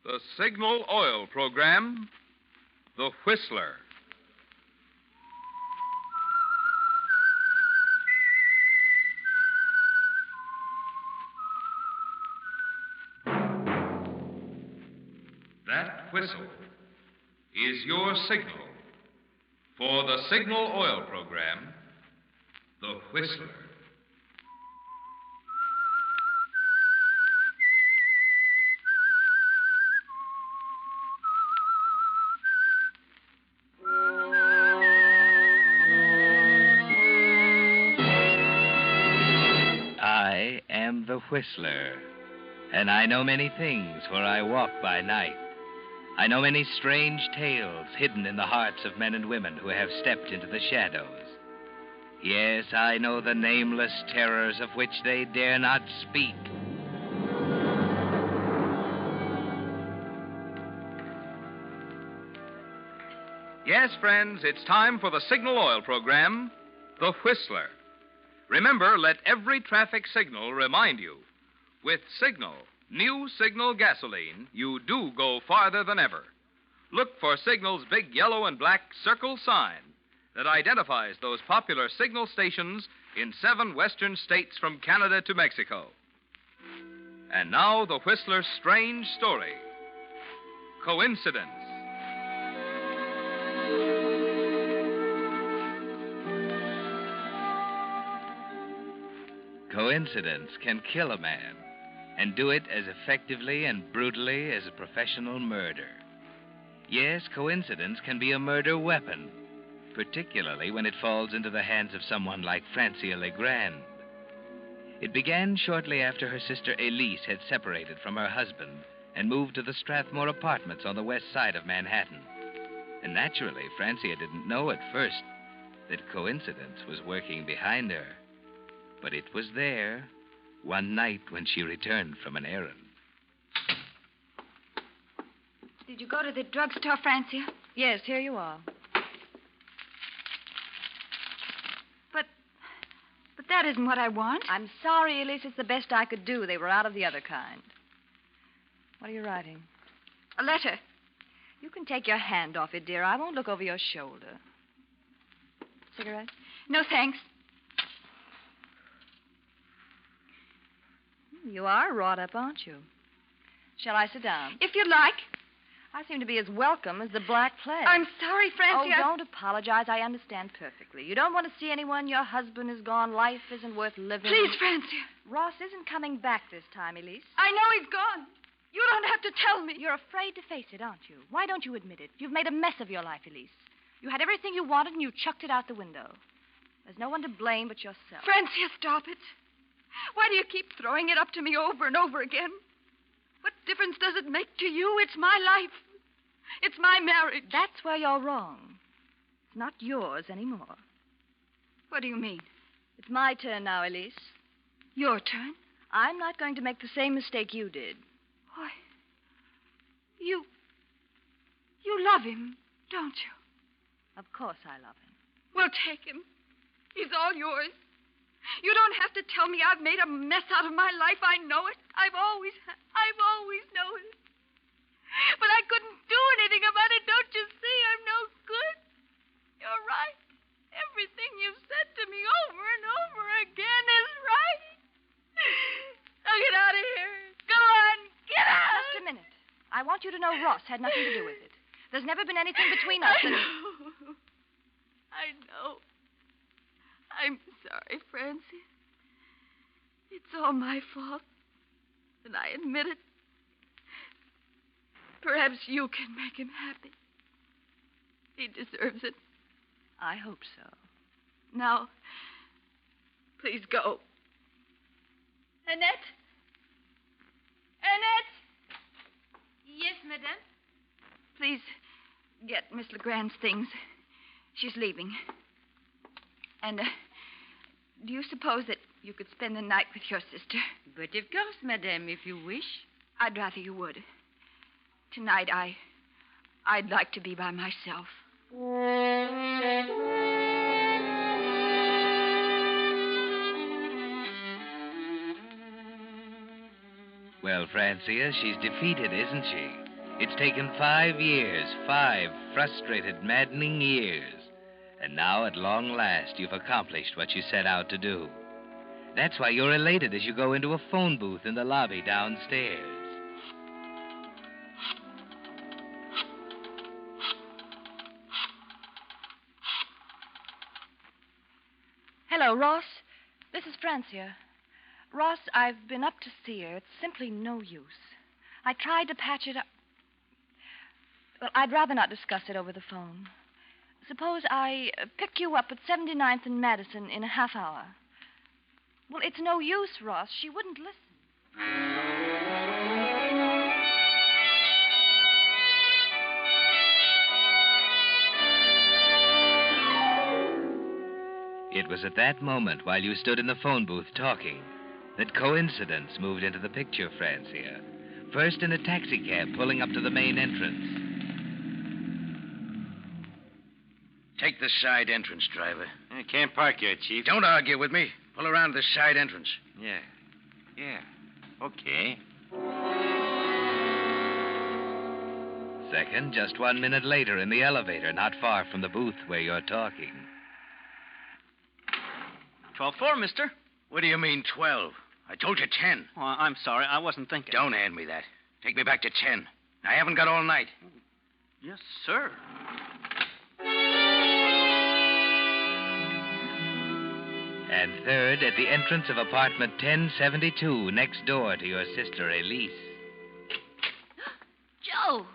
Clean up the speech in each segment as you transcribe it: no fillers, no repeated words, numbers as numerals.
The Signal Oil Program, The Whistler. That whistle is your signal for the Signal Oil Program, The Whistler. I am the Whistler, and I know many things, for I walk by night. I know many strange tales hidden in the hearts of men and women who have stepped into the shadows. Yes, I know the nameless terrors of which they dare not speak. Yes, friends, it's time for the Signal Oil Program, The Whistler. Remember, let every traffic signal remind you. With Signal, new Signal gasoline, you do go farther than ever. Look for Signal's big yellow and black circle sign that identifies those popular Signal stations in 7 western states from Canada to Mexico. And now, the Whistler's strange story. Coincidence. Coincidence can kill a man, and do it as effectively and brutally as a professional murder. Yes, coincidence can be a murder weapon, particularly when it falls into the hands of someone like Francia Legrand. It began shortly after her sister Elise had separated from her husband and moved to the Strathmore apartments on the west side of Manhattan. And naturally, Francia didn't know at first that coincidence was working behind her. But it was there one night when she returned from an errand. Did you go to the drugstore, Francia? Yes, here you are. But that isn't what I want. I'm sorry, Elise. It's the best I could do. They were out of the other kind. What are you writing? A letter. You can take your hand off it, dear. I won't look over your shoulder. Cigarette? No, thanks. You are wrought up, aren't you? Shall I sit down? If you like. I seem to be as welcome as the Black Plague. I'm sorry, Francia. Oh, don't apologize. I understand perfectly. You don't want to see anyone. Your husband is gone. Life isn't worth living. Please, Francia. Ross isn't coming back this time, Elise. I know he's gone. You don't have to tell me. You're afraid to face it, aren't you? Why don't you admit it? You've made a mess of your life, Elise. You had everything you wanted, and you chucked it out the window. There's no one to blame but yourself. Francia, stop it. Why do you keep throwing it up to me over and over again? What difference does it make to you? It's my life. It's my marriage. That's where you're wrong. It's not yours anymore. What do you mean? It's my turn now, Elise. Your turn? I'm not going to make the same mistake you did. Why, you love him, don't you? Of course I love him. Well, take him. He's all yours. You don't have to tell me I've made a mess out of my life. I know it. I've always known it. But I couldn't do anything about it. Don't you see? I'm no good. You're right. Everything you've said to me over and over again is right. Now get out of here. Go on. Get out. Just a minute. I want you to know Ross had nothing to do with it. There's never been anything between us. I know. I'm sorry, Francie. It's all my fault. And I admit it. Perhaps you can make him happy. He deserves it. I hope so. Now, please go. Annette? Annette? Yes, madame. Please get Miss Legrand's things. She's leaving. And, do you suppose that you could spend the night with your sister? But of course, madame, if you wish. I'd rather you would. Tonight, I'd like to be by myself. Well, Francia, she's defeated, isn't she? It's taken 5 years, 5 frustrated, maddening years. And now, at long last, you've accomplished what you set out to do. That's why you're elated as you go into a phone booth in the lobby downstairs. Hello, Ross. This is Francia. Ross, I've been up to see her. It's simply no use. I tried to patch it up. Well, I'd rather not discuss it over the phone. Suppose I pick you up at 79th and Madison in a half hour. Well, it's no use, Ross. She wouldn't listen. It was at that moment, while you stood in the phone booth talking, that coincidence moved into the picture, Francia. First in a taxicab pulling up to the main entrance. Take the side entrance, driver. I can't park here, Chief. Don't argue with me. Pull around the side entrance. Yeah. Okay. Second, just 1 minute later in the elevator, not far from the booth where you're talking. 12-4, mister. What do you mean, 12? I told you 10. Oh, I'm sorry. I wasn't thinking. Don't hand me that. Take me back to 10. I haven't got all night. Yes, sir. And third, at the entrance of apartment 1072, next door to your sister, Elise. Joe,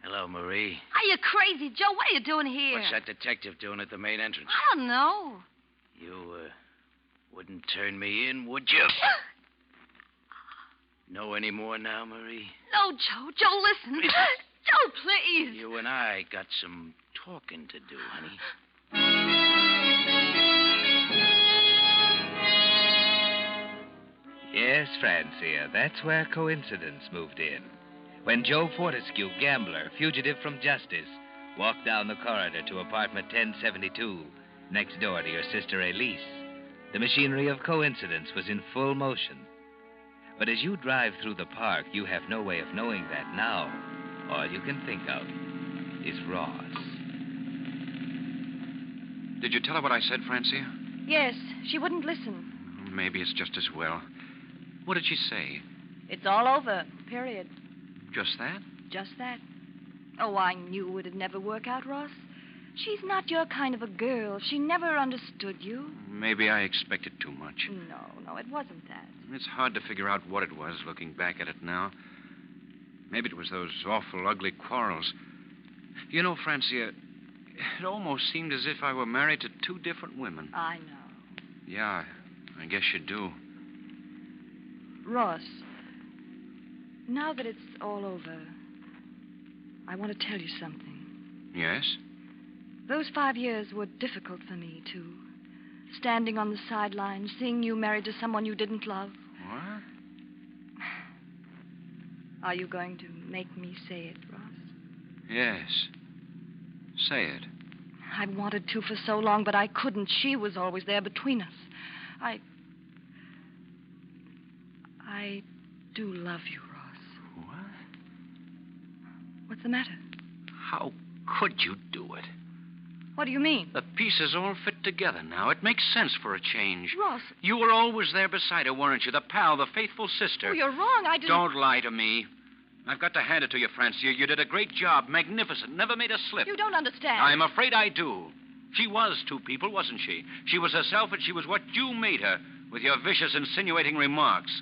Hello, Marie. are you crazy? Joe, what are you doing here? What's that detective doing at the main entrance? I don't know. You, wouldn't turn me in, would you? Know any more now, Marie? No, Joe. Joe, listen. Joe, please. You and I got some talking to do, honey. Yes, Francia, that's where coincidence moved in. When Joe Fortescue, gambler, fugitive from justice, walked down the corridor to apartment 1072, next door to your sister Elise, the machinery of coincidence was in full motion. But as you drive through the park, you have no way of knowing that now. All you can think of is Ross. Did you tell her what I said, Francia? Yes, she wouldn't listen. Maybe it's just as well. What did she say? It's all over, period. Just that? Just that. Oh, I knew it'd never work out, Ross. She's not your kind of a girl. She never understood you. Maybe I expected too much. No, it wasn't that. It's hard to figure out what it was looking back at it now. Maybe it was those awful, ugly quarrels. You know, Francia, it almost seemed as if I were married to two different women. I know. Yeah, I guess you do. Ross, now that it's all over, I want to tell you something. Yes? Those 5 years were difficult for me, too. Standing on the sidelines, seeing you married to someone you didn't love. What? Are you going to make me say it, Ross? Yes. Say it. I wanted to for so long, but I couldn't. She was always there between us. I do love you, Ross. What? What's the matter? How could you do it? What do you mean? The pieces all fit together now. It makes sense for a change. Ross. You were always there beside her, weren't you? The pal, the faithful sister. Oh, you're wrong. I didn't... Don't lie to me. I've got to hand it to you, Francia. You did a great job. Magnificent. Never made a slip. You don't understand. I'm afraid I do. She was two people, wasn't she? She was herself, and she was what you made her, with your vicious, insinuating remarks.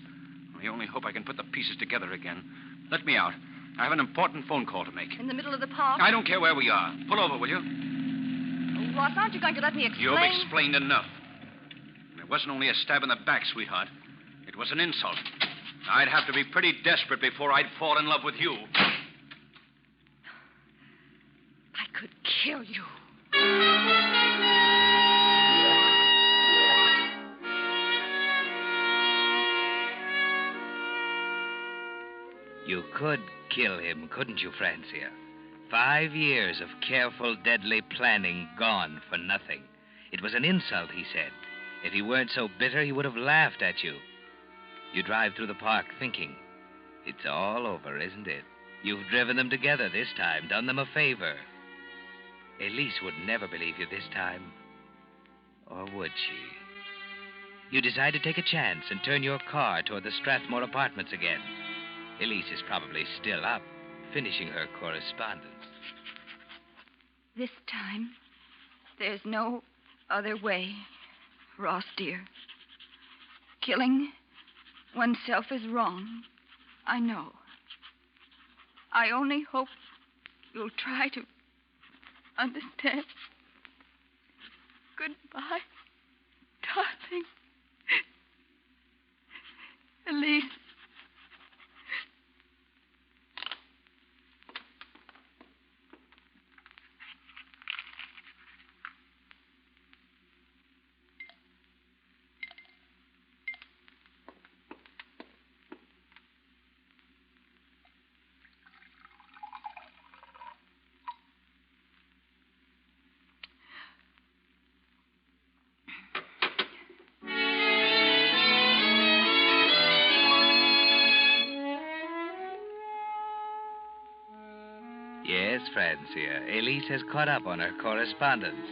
I only hope I can put the pieces together again. Let me out. I have an important phone call to make. In the middle of the park? I don't care where we are. Pull over, will you? Oh, Ross, aren't you going to let me explain? You've explained enough. It wasn't only a stab in the back, sweetheart. It was an insult. I'd have to be pretty desperate before I'd fall in love with you. I could kill you. You could kill him, couldn't you, Francia? 5 years of careful, deadly planning gone for nothing. It was an insult, he said. If he weren't so bitter, he would have laughed at you. You drive through the park thinking. It's all over, isn't it? You've driven them together this time, done them a favor. Elise would never believe you this time. Or would she? You decide to take a chance and turn your car toward the Strathmore apartments again. Elise is probably still up, finishing her correspondence. This time, there's no other way, Ross, dear. Killing oneself is wrong. I know. I only hope you'll try to understand. Goodbye, darling. Elise. Yes, Francia, Elise has caught up on her correspondence.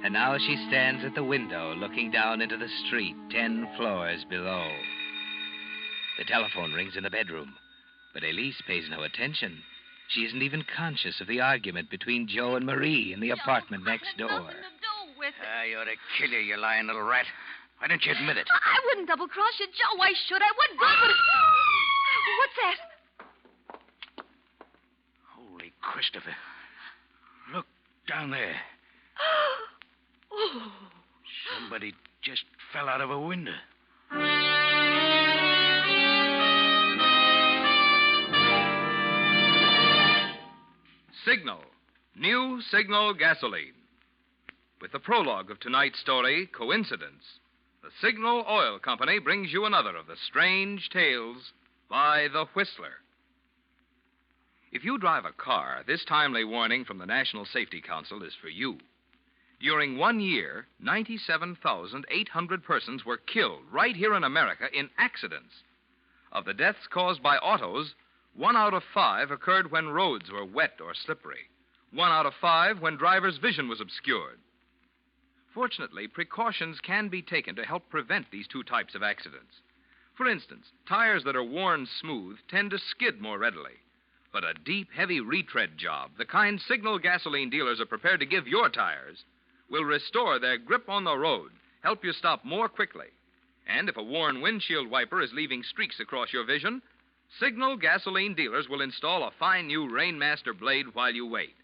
And now she stands at the window looking down into the street 10 floors below. The telephone rings in the bedroom, but Elise pays no attention. She isn't even conscious of the argument between Joe and Marie in the apartment next door. Nothing to do with it. I ought to kill you, you lying little rat. Why don't you admit it? I wouldn't double-cross you, Joe. Why should I? What good would it... What's that? Holy Christopher. Look down there. Oh. Somebody just fell out of a window. Signal. New Signal gasoline. With the prologue of tonight's story, Coincidence, the Signal Oil Company brings you another of the strange tales by the Whistler. If you drive a car, this timely warning from the National Safety Council is for you. During 1 year, 97,800 persons were killed right here in America in accidents. Of the deaths caused by autos, 1 out of 5 occurred when roads were wet or slippery. 1 out of 5 when drivers' vision was obscured. Fortunately, precautions can be taken to help prevent these two types of accidents. For instance, tires that are worn smooth tend to skid more readily. But a deep, heavy retread job, the kind Signal gasoline dealers are prepared to give your tires, will restore their grip on the road, help you stop more quickly. And if a worn windshield wiper is leaving streaks across your vision, Signal gasoline dealers will install a fine new Rainmaster blade while you wait.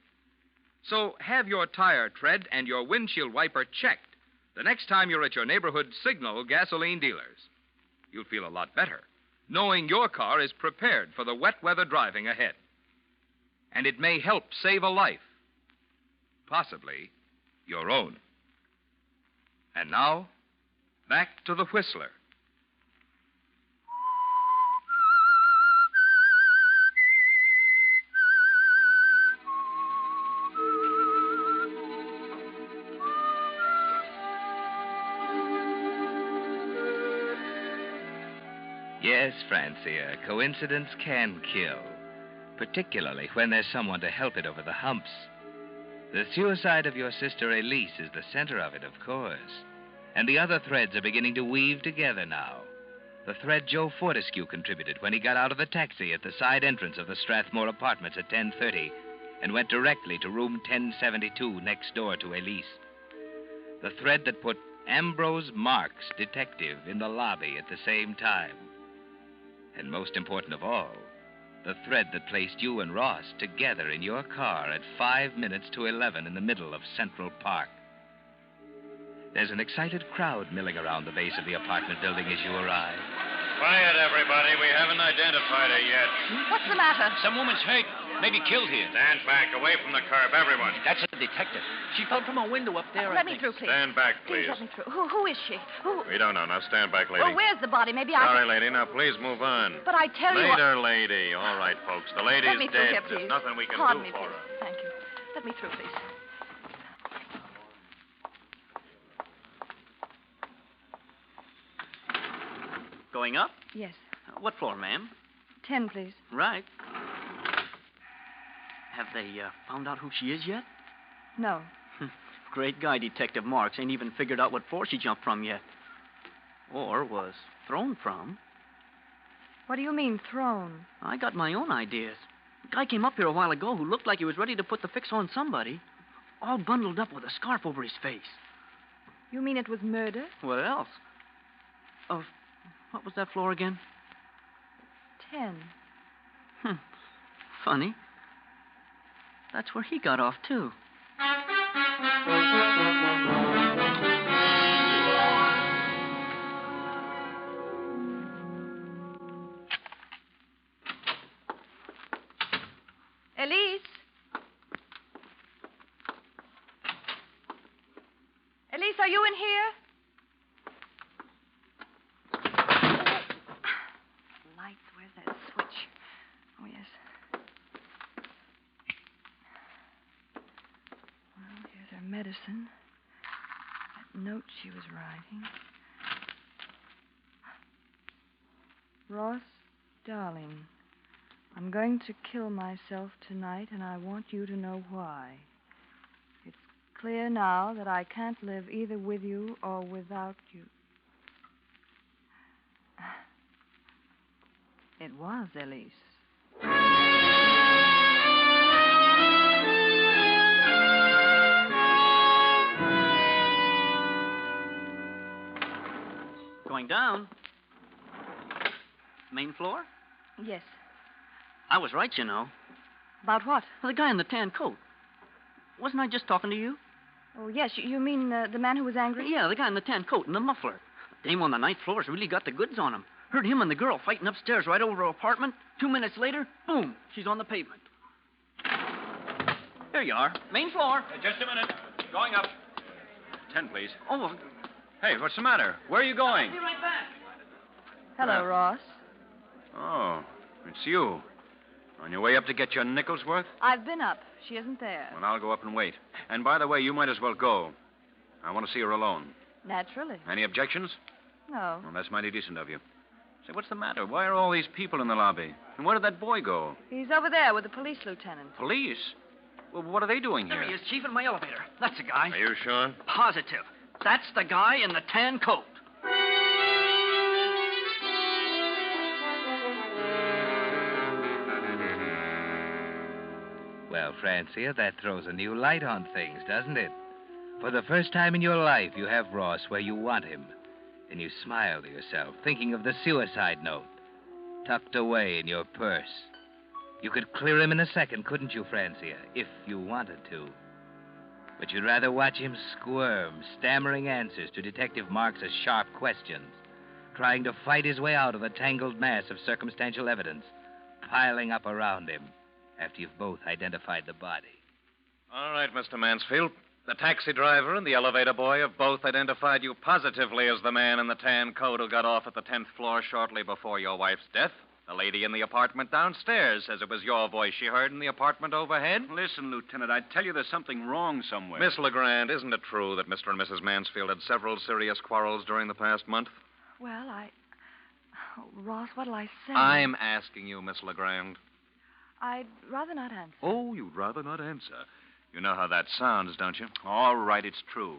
So have your tire tread and your windshield wiper checked the next time you're at your neighborhood Signal gasoline dealers. You'll feel a lot better, knowing your car is prepared for the wet weather driving ahead. And it may help save a life. Possibly your own. And now, back to the Whistler. Yes, Francia, coincidence can kill, particularly when there's someone to help it over the humps. The suicide of your sister Elise is the center of it, of course. And the other threads are beginning to weave together now. The thread Joe Fortescue contributed when he got out of the taxi at the side entrance of the Strathmore apartments at 10:30 and went directly to room 1072 next door to Elise. The thread that put Ambrose Marks, detective, in the lobby at the same time. And most important of all, the thread that placed you and Ross together in your car at 5 minutes to 11 in the middle of Central Park. There's an excited crowd milling around the base of the apartment building as you arrive. Quiet, everybody. We haven't identified her yet. What's the matter? Some woman's hurt, maybe killed here. Stand back, away from the curb, everyone. That's a detective. She fell from a window up there, Let me through, please. Stand back, Please please. let me through. Who is she? Who? We don't know. Now stand back, lady. Well, where's the body? Maybe I Sorry, can... lady. Now please move on. But I tell you what... Later, lady. All right, folks. The lady's Let me through dead. here, please. There's nothing we can Pardon do me, for please. her. Thank you. Let me through, please. Going up? Yes. What floor, ma'am? 10, please. Right. Have they found out who she is yet? No. Great guy, Detective Marks. Ain't even figured out what floor she jumped from yet. Or was thrown from. What do you mean, thrown? I got my own ideas. A guy came up here a while ago who looked like he was ready to put the fix on somebody, all bundled up with a scarf over his face. You mean it was murder? What else? What was that floor again? 10. Funny. That's where he got off, too. Elise? Elise, are you in here? Lights, where's that switch? Oh, yes. Well, here's her medicine. That note she was writing. Ross, darling, I'm going to kill myself tonight, and I want you to know why. It's clear now that I can't live either with you or without you. It was, Elise. Going down. Main floor? Yes. I was right, you know. About what? The guy in the tan coat. Wasn't I just talking to you? Oh, yes. You mean the man who was angry? Yeah, the guy in the tan coat and the muffler. The dame on the ninth floor's really got the goods on him. Heard him and the girl fighting upstairs right over her apartment. 2 minutes later, boom, she's on the pavement. There you are. Main floor. Just a minute. Going up. 10, please. Oh, Hey, what's the matter? Where are you going? be right back. Hello, Ross. Oh, it's you. On your way up to get your nickel's worth? I've been up. She isn't there. Well, I'll go up and wait. And by the way, you might as well go. I want to see her alone. Naturally. Any objections? No. Well, that's mighty decent of you. Say, what's the matter? Why are all these people in the lobby? And where did that boy go? He's over there with the police lieutenant. Police? Well, what are they doing There here? he is, Chief, in my elevator. That's the guy. Are you sure? Positive. That's the guy in the tan coat. Well, Francia, that throws a new light on things, doesn't it? For the first time in your life, you have Ross where you want him. And you smile to yourself, thinking of the suicide note tucked away in your purse. You could clear him in a second, couldn't you, Francia, if you wanted to? But you'd rather watch him squirm, stammering answers to Detective Marks's sharp questions, trying to fight his way out of the tangled mass of circumstantial evidence piling up around him after you've both identified the body. All right, Mr. Mansfield. The taxi driver and the elevator boy have both identified you positively as the man in the tan coat who got off at the 10th floor shortly before your wife's death. The lady in the apartment downstairs says it was your voice she heard in the apartment overhead. Listen, Lieutenant, I tell you there's something wrong somewhere. Miss LeGrand, isn't it true that Mr. and Mrs. Mansfield had several serious quarrels during the past month? Well, Oh, Ross, what'll I say? I'm asking you, Miss LeGrand. I'd rather not answer. Oh, you'd rather not answer. You know how that sounds, don't you? All right, it's true.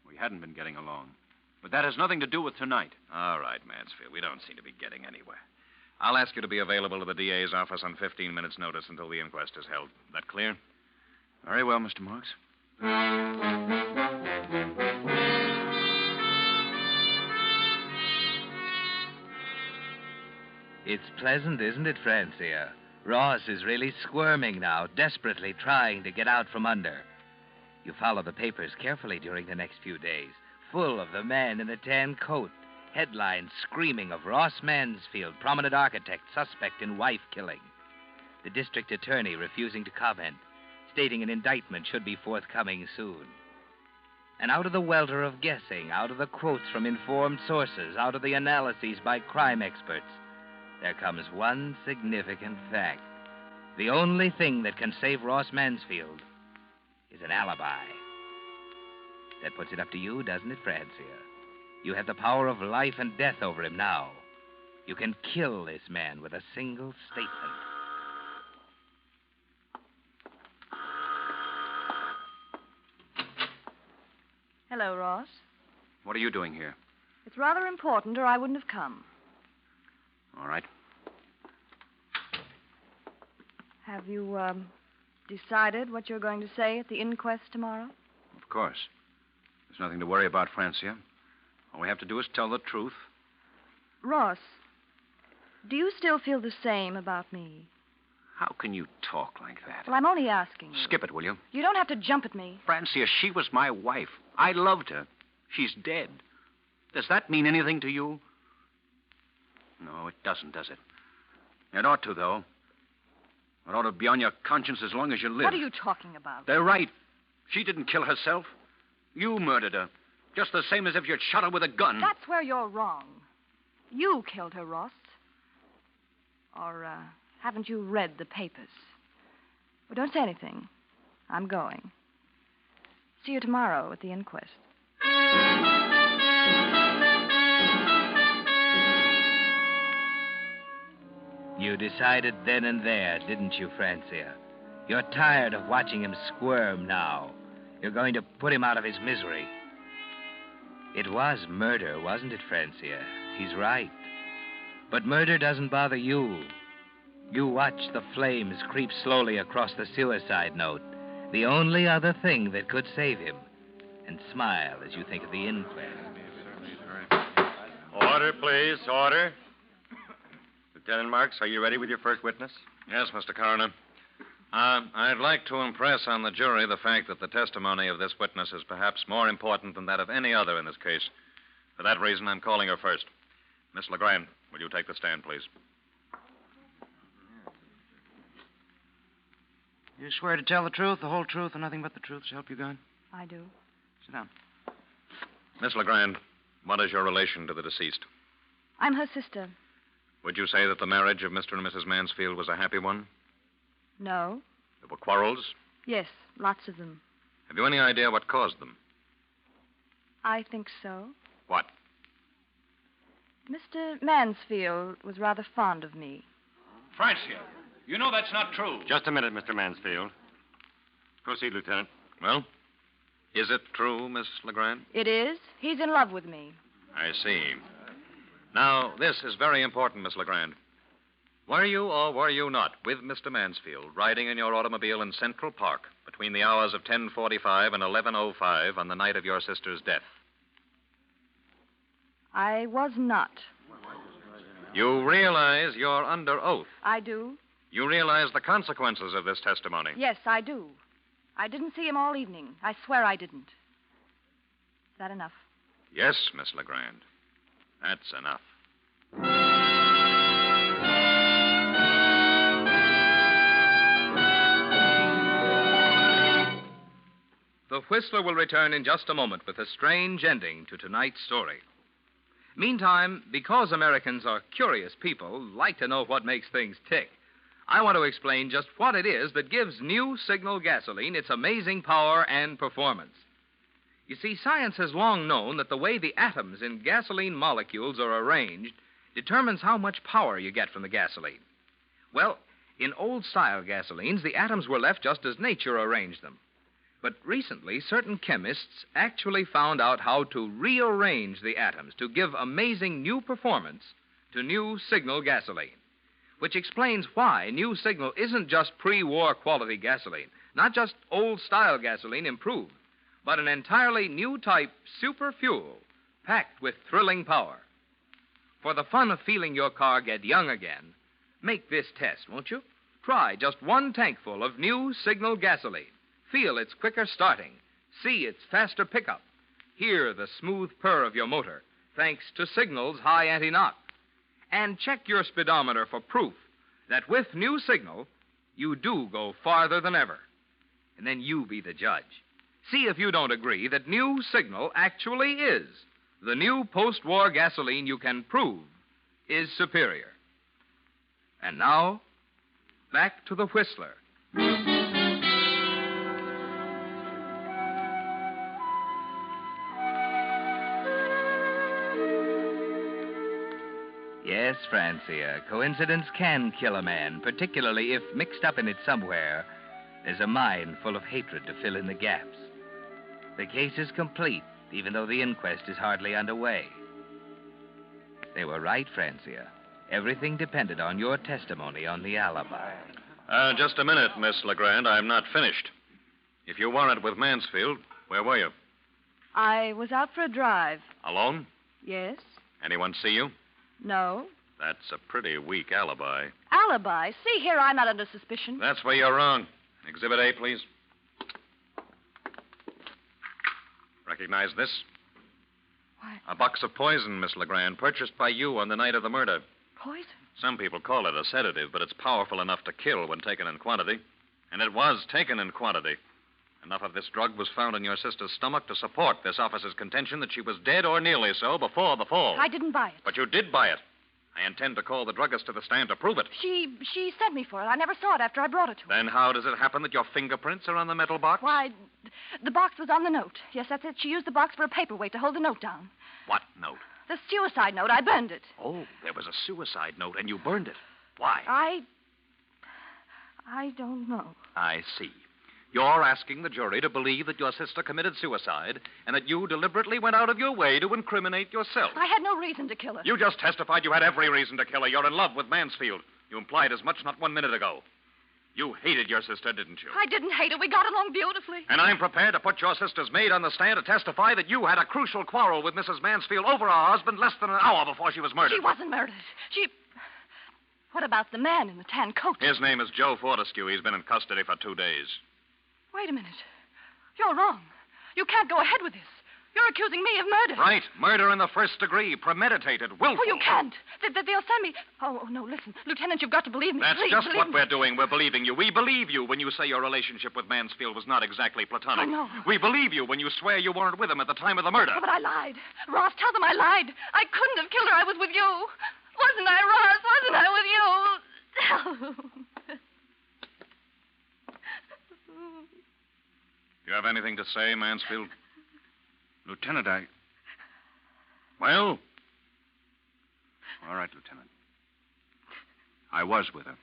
We hadn't been getting along. But that has nothing to do with tonight. All right, Mansfield. We don't seem to be getting anywhere. I'll ask you to be available at the DA's office on 15 minutes' notice until the inquest is held. That clear? Very well, Mr. Marks. It's pleasant, isn't it, Francia? Ross is really squirming now, desperately trying to get out from under. You follow the papers carefully during the next few days, full of the man in the tan coat. Headlines screaming of Ross Mansfield, prominent architect, suspect in wife killing. The district attorney refusing to comment, stating an indictment should be forthcoming soon. And out of the welter of guessing, out of the quotes from informed sources, out of the analyses by crime experts, there comes one significant fact. The only thing that can save Ross Mansfield is an alibi. That puts it up to you, doesn't it, Francia? You have the power of life and death over him now. You can kill this man with a single statement. Hello, Ross. What are you doing here? It's rather important, or I wouldn't have come. All right. Have you, decided what you're going to say at the inquest tomorrow? Of course. There's nothing to worry about, Francia. All we have to do is tell the truth. Ross, do you still feel the same about me? How can you talk like that? Well, I'm only asking you. Skip it, will you? You don't have to jump at me. Francia, she was my wife. I loved her. She's dead. Does that mean anything to you? No, it doesn't, does it? It ought to, though. It ought to be on your conscience as long as you live. What are you talking about? They're right. She didn't kill herself. You murdered her. Just the same as if you'd shot her with a gun. That's where you're wrong. You killed her, Ross. Or, haven't you read the papers? Well, don't say anything. I'm going. See you tomorrow at the inquest. You decided then and there, didn't you, Francia? You're tired of watching him squirm now. You're going to put him out of his misery. It was murder, wasn't it, Francia? He's right. But murder doesn't bother you. You watch the flames creep slowly across the suicide note, the only other thing that could save him, and smile as you think of the inquest. Order, please. Order. Lieutenant Marks, are you ready with your first witness? Yes, Mr. Coroner. I'd like to impress on the jury the fact that the testimony of this witness is perhaps more important than that of any other in this case. For that reason, I'm calling her first. Miss LeGrand, will you take the stand, please? You swear to tell the truth, the whole truth, and nothing but the truth to help you God? I do. Sit down. Miss LeGrand, what is your relation to the deceased? I'm her sister. Would you say that the marriage of Mr. and Mrs. Mansfield was a happy one? No. There were quarrels? Yes, lots of them. Have you any idea what caused them? I think so. What? Mr. Mansfield was rather fond of me. Francia, you know that's not true. Just a minute, Mr. Mansfield. Proceed, Lieutenant. Well, is it true, Miss LeGrand? It is. He's in love with me. I see. Now, this is very important, Miss LeGrand. Were you or were you not with Mr. Mansfield riding in your automobile in Central Park between the hours of 10:45 and 11:05 on the night of your sister's death? I was not. You realize you're under oath. I do. You realize the consequences of this testimony. Yes, I do. I didn't see him all evening. I swear I didn't. Is that enough? Yes, Miss LeGrand. That's enough. The Whistler will return in just a moment with a strange ending to tonight's story. Meantime, because Americans are curious people, like to know what makes things tick, I want to explain just what it is that gives new Signal gasoline its amazing power and performance. You see, science has long known that the way the atoms in gasoline molecules are arranged determines how much power you get from the gasoline. Well, in old-style gasolines, the atoms were left just as nature arranged them. But recently, certain chemists actually found out how to rearrange the atoms to give amazing new performance to new Signal gasoline, which explains why new Signal isn't just pre-war quality gasoline, not just old-style gasoline improved, but an entirely new type super fuel packed with thrilling power. For the fun of feeling your car get young again, make this test, won't you? Try just one tankful of new Signal gasoline. Feel its quicker starting. See its faster pickup. Hear the smooth purr of your motor, thanks to Signal's high anti-knock. And check your speedometer for proof that with new Signal, you do go farther than ever. And then you be the judge. See if you don't agree that new Signal actually is the new post-war gasoline you can prove is superior. And now, back to the Whistler. Yes, Yes, Francia, coincidence can kill a man, particularly if, mixed up in it somewhere, there's a mind full of hatred to fill in the gaps. The case is complete, even though the inquest is hardly underway. They were right, Francia. Everything depended on your testimony on the alibi. Just a minute, Miss Legrand. I'm not finished. If you weren't with Mansfield, where were you? I was out for a drive. Alone? Yes? Anyone see you? No? That's a pretty weak alibi. Alibi? See here, I'm not under suspicion. That's where you're wrong. Exhibit A, please. Recognize this? What? A box of poison, Miss Legrand, purchased by you on the night of the murder. Poison? Some people call it a sedative, but it's powerful enough to kill when taken in quantity. And it was taken in quantity. Enough of this drug was found in your sister's stomach to support this officer's contention that she was dead or nearly so before the fall. I didn't buy it. But you did buy it. I intend to call the druggist to the stand to prove it. She sent me for it. I never saw it after I brought it to her. Then how does it happen that your fingerprints are on the metal box? Why, the box was on the note. Yes, that's it. She used the box for a paperweight to hold the note down. What note? The suicide note. I burned it. Oh, there was a suicide note, and you burned it. Why? I don't know. I see. You're asking the jury to believe that your sister committed suicide and that you deliberately went out of your way to incriminate yourself. I had no reason to kill her. You just testified you had every reason to kill her. You're in love with Mansfield. You implied as much not 1 minute ago. You hated your sister, didn't you? I didn't hate her. We got along beautifully. And I'm prepared to put your sister's maid on the stand to testify that you had a crucial quarrel with Mrs. Mansfield over her husband less than an hour before she was murdered. She wasn't murdered. What about the man in the tan coat? His name is Joe Fortescue. He's been in custody for 2 days. Wait a minute. You're wrong. You can't go ahead with this. You're accusing me of murder. Right. Murder in the first degree. Premeditated. Willful. Oh, you can't. They'll send me. Oh, no, listen. Lieutenant, you've got to believe me. That's Please, just believe what me. we're doing. We're believing you. We believe you when you say your relationship with Mansfield was not exactly platonic. Oh, no. We believe you when you swear you weren't with him at the time of the murder. Oh, but I lied. Ross, tell them I lied. I couldn't have killed her. I was with you. Wasn't I, Ross? Wasn't I with you? You have anything to say, Mansfield? Lieutenant, I... Well? All right, Lieutenant. I was with her.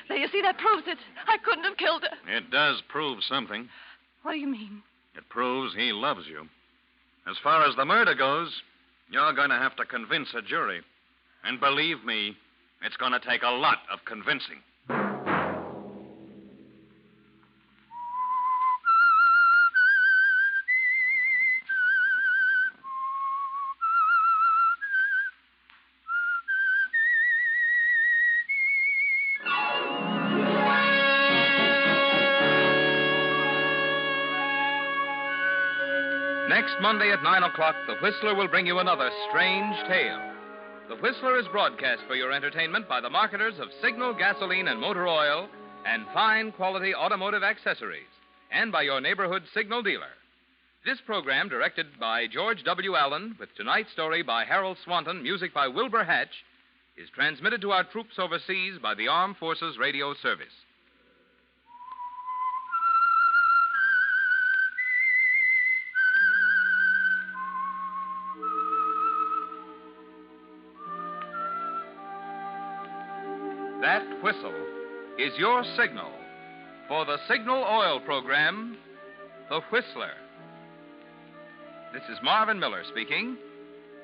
There, you see, that proves it. I couldn't have killed her. It does prove something. What do you mean? It proves he loves you. As far as the murder goes, you're going to have to convince a jury. And believe me, it's going to take a lot of convincing. Next Monday at 9 o'clock, The Whistler will bring you another strange tale. The Whistler is broadcast for your entertainment by the marketers of Signal gasoline and motor oil and fine quality automotive accessories, and by your neighborhood Signal dealer. This program, directed by George W. Allen, with tonight's story by Harold Swanton, music by Wilbur Hatch, is transmitted to our troops overseas by the Armed Forces Radio Service. That whistle is your signal for the Signal Oil program, The Whistler. This is Marvin Miller speaking,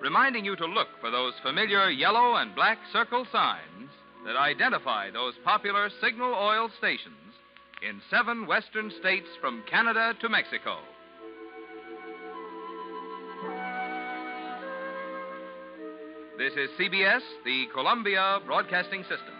reminding you to look for those familiar yellow and black circle signs that identify those popular Signal Oil stations in 7 western states from Canada to Mexico. This is CBS, the Columbia Broadcasting System.